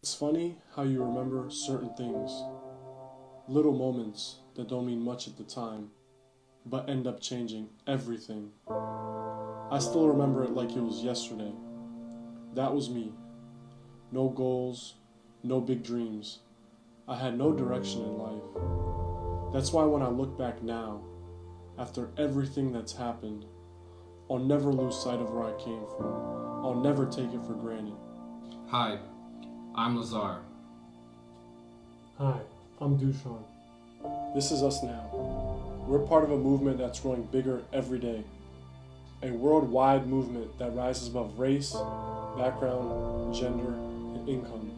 It's funny how you remember certain things, little moments that don't mean much at the time, but end up changing everything. I still remember it like it was yesterday. That was me. No goals, no big dreams. I had no direction in life. That's why when I look back now, after everything that's happened, I'll never lose sight of where I came from. I'll never take it for granted. Hi, I'm Lazar. Hi, I'm Dushan. This is us now. We're part of a movement that's growing bigger every day. A worldwide movement that rises above race, background, gender, and income.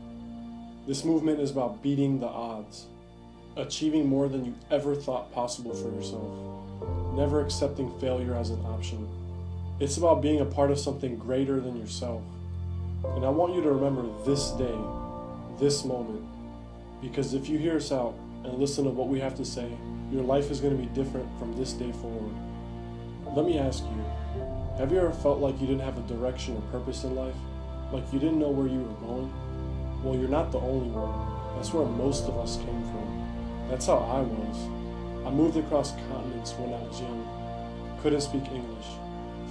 This movement is about beating the odds, achieving more than you ever thought possible for yourself, never accepting failure as an option. It's about being a part of something greater than yourself. And I want you to remember this day, this moment, because if you hear us out and listen to what we have to say, your life is going to be different from this day forward. Let me ask you, have you ever felt like you didn't have a direction or purpose in life? Like you didn't know where you were going? Well, you're not the only one. That's where most of us came from. That's how I was. I moved across continents when I was young. Couldn't speak English.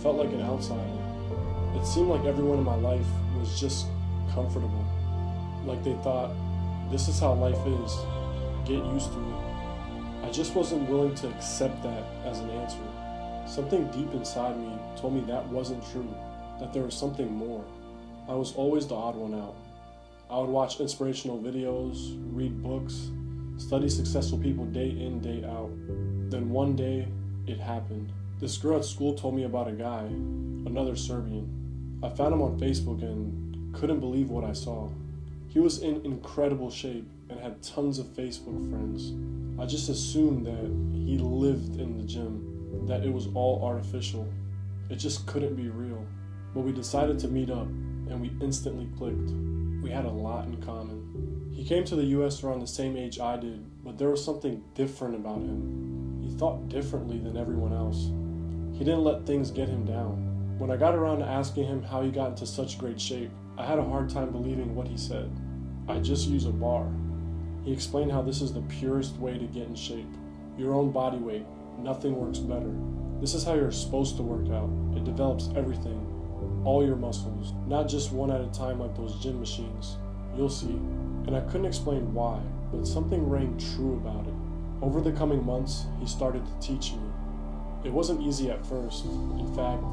Felt like an outsider. It seemed like everyone in my life was just comfortable. Like they thought, this is how life is. Get used to it. I just wasn't willing to accept that as an answer. Something deep inside me told me that wasn't true, that there was something more. I was always the odd one out. I would watch inspirational videos, read books, study successful people day in, day out. Then one day, it happened. This girl at school told me about a guy, another Serbian. I found him on Facebook and couldn't believe what I saw. He was in incredible shape and had tons of Facebook friends. I just assumed that he lived in the gym, that it was all artificial. It just couldn't be real. But we decided to meet up and we instantly clicked. We had a lot in common. He came to the US around the same age I did, but there was something different about him. He thought differently than everyone else. He didn't let things get him down. When I got around to asking him how he got into such great shape, I had a hard time believing what he said. I just use a bar. He explained how this is the purest way to get in shape. Your own body weight. Nothing works better. This is how you're supposed to work out. It develops everything. All your muscles. Not just one at a time like those gym machines. You'll see. And I couldn't explain why, but something rang true about it. Over the coming months, he started to teach me. It wasn't easy at first. In fact,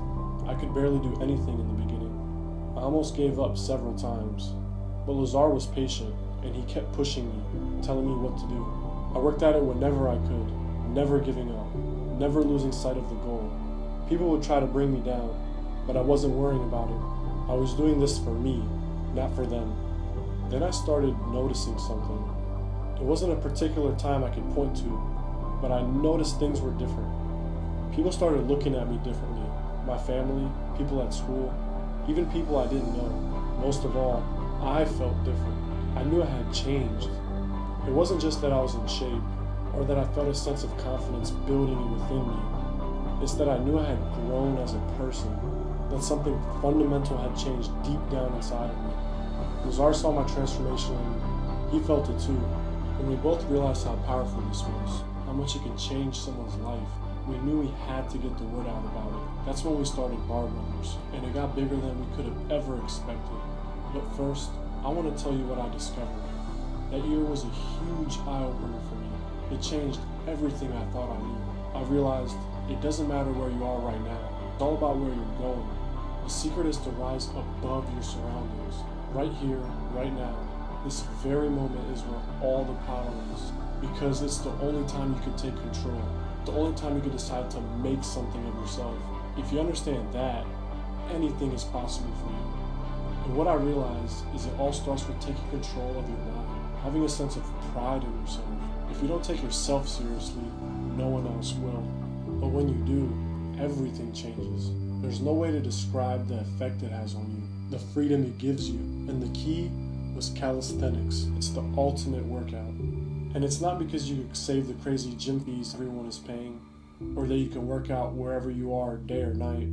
I could barely do anything in the beginning. I almost gave up several times. But Lazar was patient, and he kept pushing me, telling me what to do. I worked at it whenever I could, never giving up, never losing sight of the goal. People would try to bring me down, but I wasn't worrying about it. I was doing this for me, not for them. Then I started noticing something. It wasn't a particular time I could point to, but I noticed things were different. People started looking at me differently. My family, people at school, even people I didn't know. Most of all, I felt different. I knew I had changed. It wasn't just that I was in shape, or that I felt a sense of confidence building within me. It's that I knew I had grown as a person, that something fundamental had changed deep down inside of me. Lazar saw my transformation and he felt it too. And we both realized how powerful this was, how much it could change someone's life. We knew we had to get the word out about it. That's when we started Bar Brothers, and it got bigger than we could have ever expected. But first, I want to tell you what I discovered. That year was a huge eye-opener for me. It changed everything I thought I knew. I realized it doesn't matter where you are right now. It's all about where you're going. The secret is to rise above your surroundings. Right here, right now. This very moment is where all the power is. Because it's the only time you can take control. The only time you can decide to make something of yourself. If you understand that, anything is possible for you. And what I realized is it all starts with taking control of your mind, having a sense of pride in yourself. If you don't take yourself seriously, no one else will. But when you do, everything changes. There's no way to describe the effect it has on you, the freedom it gives you. And the key was calisthenics. It's the ultimate workout. And it's not because you can save the crazy gym fees everyone is paying, or that you can work out wherever you are day or night.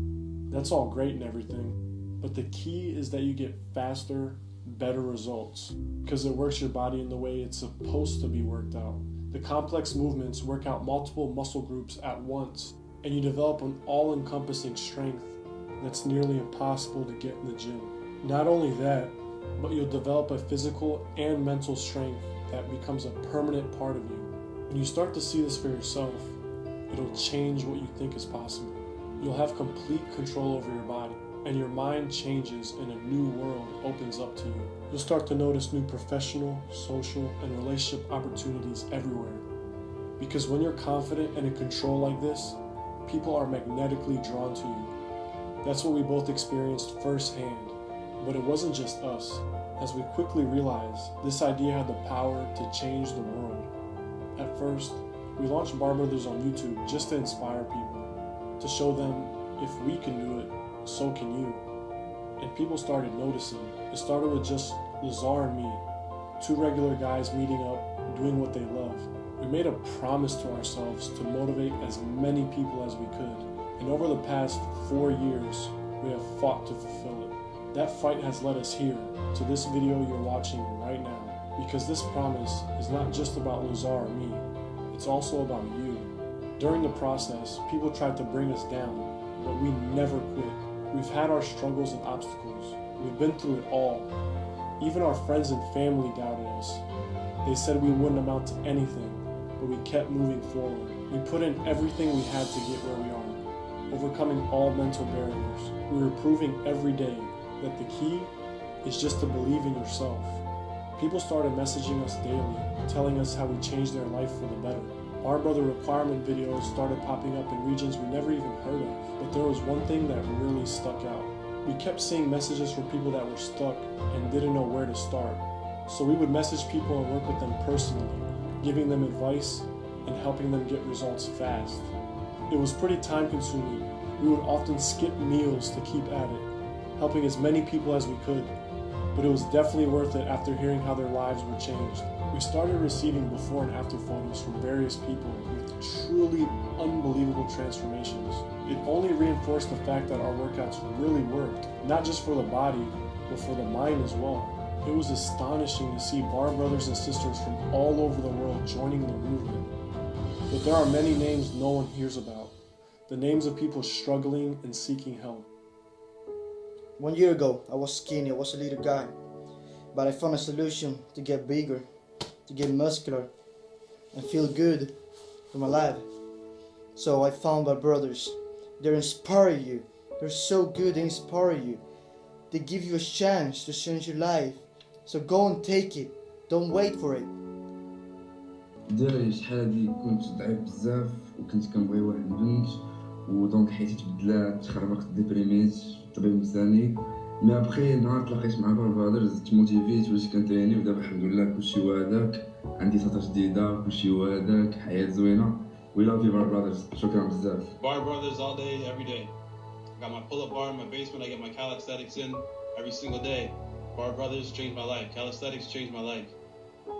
That's all great and everything. But the key is that you get faster, better results because it works your body in the way it's supposed to be worked out. The complex movements work out multiple muscle groups at once, and you develop an all-encompassing strength that's nearly impossible to get in the gym. Not only that, but you'll develop a physical and mental strength that becomes a permanent part of you. When you start to see this for yourself, it'll change what you think is possible. You'll have complete control over your body, and your mind changes and a new world opens up to you. You'll start to notice new professional, social, and relationship opportunities everywhere. Because when you're confident and in control like this, people are magnetically drawn to you. That's what we both experienced firsthand, but it wasn't just us. As we quickly realized, this idea had the power to change the world. At first, we launched Bar Brothers on YouTube just to inspire people, to show them if we can do it, so can you. And people started noticing. It started with just Lazar and me, two regular guys meeting up, doing what they love. We made a promise to ourselves to motivate as many people as we could. And over the past 4 years, we have fought to fulfill it. That fight has led us here, to this video you're watching right now. Because this promise is not just about Lazar or me, it's also about you. During the process, people tried to bring us down, but we never quit. We've had our struggles and obstacles. We've been through it all. Even our friends and family doubted us. They said we wouldn't amount to anything, but we kept moving forward. We put in everything we had to get where we are, overcoming all mental barriers. We were proving every day that the key is just to believe in yourself. People started messaging us daily, telling us how we changed their life for the better. Bar Brother requirement videos started popping up in regions we never even heard of, but there was one thing that really stuck out. We kept seeing messages from people that were stuck and didn't know where to start. So we would message people and work with them personally, giving them advice and helping them get results fast. It was pretty time consuming. We would often skip meals to keep at it, helping as many people as we could. But it was definitely worth it after hearing how their lives were changed. We started receiving before and after photos from various people with truly unbelievable transformations. It only reinforced the fact that our workouts really worked, not just for the body, but for the mind as well. It was astonishing to see Bar Brothers and sisters from all over the world joining the movement. But there are many names no one hears about, the names of people struggling and seeking help. 1 year ago, I was skinny, I was a little guy, but I found a solution to get bigger, to get muscular, and feel good from alive. So I found my brothers. They inspire you. They're so good, they inspire you. They give you a chance to change your life. So go and take it. Don't wait for it. ديري شحال هادي كنت ضعيف بزاف وكنت كنبغي واحد البنت ودونك حياتي تبدلات تخربقت ديبريميت الطبيب مساني مي ابخي نهار تلاقيت مع باربادرز تموتيفيت وليت كنتريني ودابا الحمد لله كلشي هو هذاك عندي طاطا جديده كلشي هو هذاك حياه زوينه وي لاف يو باربادرز شكرا بزاف. Bar Brothers all day every day. I got my pull-up bar in my basement. I get my calisthenics in every single day. Bar Brothers changed my life. Calisthenics changed my life.